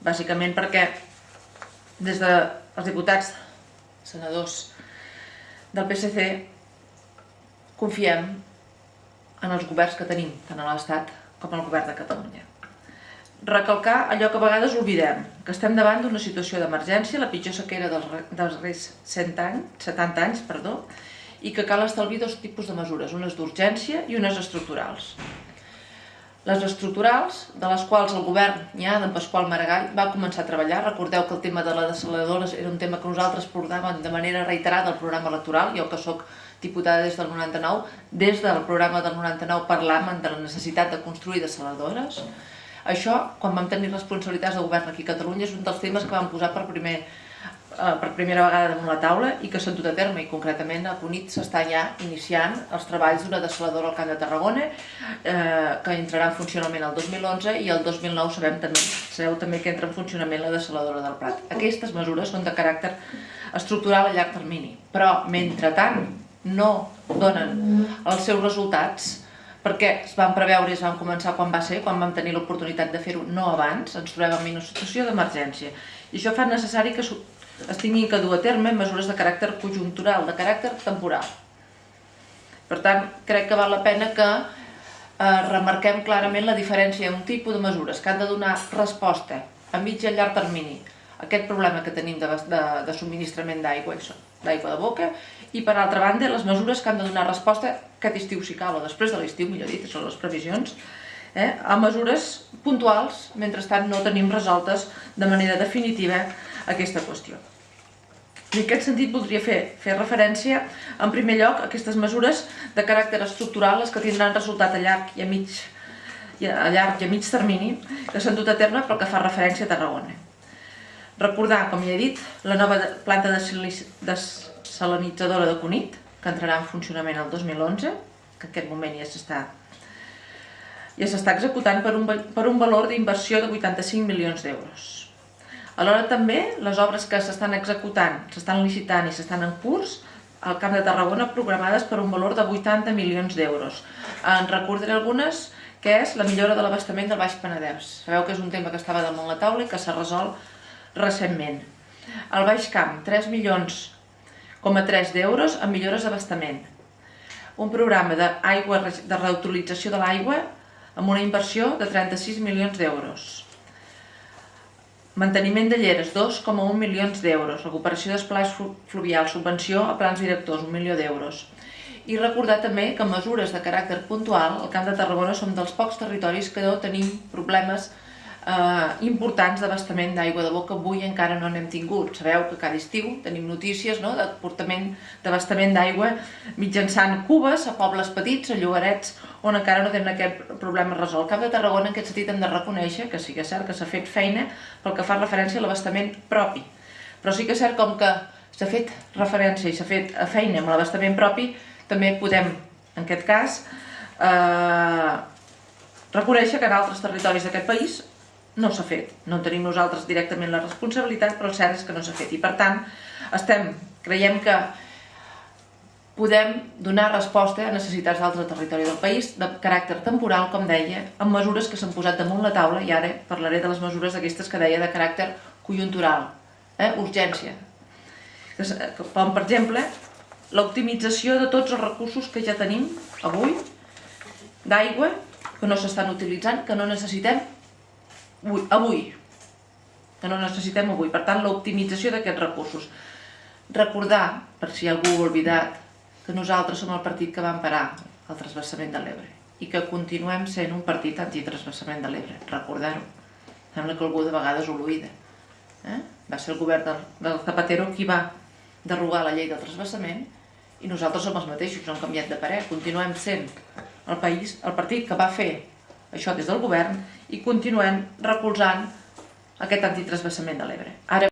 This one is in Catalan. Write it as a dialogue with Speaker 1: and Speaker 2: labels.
Speaker 1: bàsicament perquè des dels diputats, senadors del PSC, confiem en els governs que tenim, tant a l'Estat com al govern de Catalunya. Recalcar allò que a vegades oblidem, que estem davant d'una situació d'emergència, la pitjor sequera dels darrers 70 anys, i que cal establir dos tipus de mesures, unes d'urgència i unes estructurals. Les estructurals, de les quals el govern, ja d'en Pasqual Maragall, va començar a treballar. Recordeu que el tema de les dessaladores era un tema que nosaltres portàvem de manera reiterada al programa electoral, jo que soc diputada des del 99, des del programa del 99 parlàvem de la necessitat de construir dessaladores. Això, quan vam tenir responsabilitats de govern aquí a Catalunya, és un dels temes que vam posar per primera vegada damunt la taula i que s'han dut a terme, i concretament a Cunit s'està ja iniciant els treballs d'una dessaladora al Camp de Tarragona que entrarà en funcionament el 2011 i el 2009 sabeu també que entra en funcionament la dessaladora del Prat. Aquestes mesures són de caràcter estructural a llarg termini, però mentrestant no donen els seus resultats perquè es van preveure i es van començar quan va ser, quan vam tenir l'oportunitat de fer-ho, no abans. Ens trobem en una situació d'emergència i això fa necessari que es tinguin que dur a terme mesures de caràcter conjuntural, de caràcter temporal. Per tant, crec que val la pena que remarquem clarament la diferència en un tipus de mesures que han de donar resposta a mig i a llarg termini a aquest problema que tenim de subministrament d'aigua de boca, i per altra banda les mesures que han de donar resposta aquest estiu si cal, o després de l'estiu, millor dit, són les previsions, a mesures puntuals, mentrestant no tenim resoltes de manera definitiva aquesta qüestió. I en aquest sentit voldria fer referència, en primer lloc, a aquestes mesures de caràcter estructural, les que tindran resultat a llarg i a mig termini, que s'han dut a terme pel que fa referència a Tarragona. Recordar, com ja he dit, la nova planta dessalinitzadora de Cunit, que entrarà en funcionament el 2011, que en aquest moment ja s'està executant per un valor d'inversió de 85 milions d'euros. Alhora també les obres que s'estan executant, s'estan licitant i s'estan en curs al Camp de Tarragona programades per un valor de 80 milions d'euros. En recordaré algunes, que és la millora de l'abastament del Baix Penedès. Sabeu que és un tema que estava damunt la taula i que s'ha resolt recentment. Al Baix Camp, 3,3 milions d'euros en millores d'abastament. Un programa de reutilització de l'aigua amb una inversió de 36 milions d'euros. Manteniment de lleres, 2,1 milions d'euros. Recuperació d'esplais fluvials, subvenció a plans directors, 1 milió d'euros. I recordar també que mesures de caràcter puntual, al Camp de Tarragona som dels pocs territoris que no tenim problemes importants d'abastament d'aigua de boca. Avui encara no n'hem tingut. Sabeu que cada estiu tenim notícies d'abastament d'aigua mitjançant cubes a pobles petits, a llogarets, on encara no tenen aquest problema resolt. Al Camp de Tarragona, en aquest sentit, hem de reconèixer que sí que és cert que s'ha fet feina pel que fa referència a l'abastament propi. Però sí que és cert com que s'ha fet referència i s'ha fet feina amb l'abastament propi, també podem, en aquest cas, reconèixer que en altres territoris d'aquest país no s'ha fet. No en tenim nosaltres directament la responsabilitat, però el cert és que no s'ha fet. I per tant, creiem que podem donar resposta a necessitats d'altre territori del país, de caràcter temporal, com deia, amb mesures que s'han posat damunt la taula, i ara parlaré de les mesures d'aquestes que deia de caràcter conjuntural, urgència. Com, per exemple, l'optimització de tots els recursos que ja tenim avui, d'aigua, que no s'estan utilitzant, que no necessitem avui. Per tant, l'optimització d'aquests recursos. Recordar, per si algú ho ha oblidat, que nosaltres som el partit que vam parar el transvasament de l'Ebre i que continuem sent un partit antitransvasament de l'Ebre. Recordar-ho. Sembla que algú de vegades ho oblida. Va ser el govern del Zapatero qui va derogar la llei del transvasament i nosaltres som els mateixos, no hem canviat de parer. Continuem sent el partit que va fer això des del govern i continuem recolzant aquest antitransvasament de l'Ebre.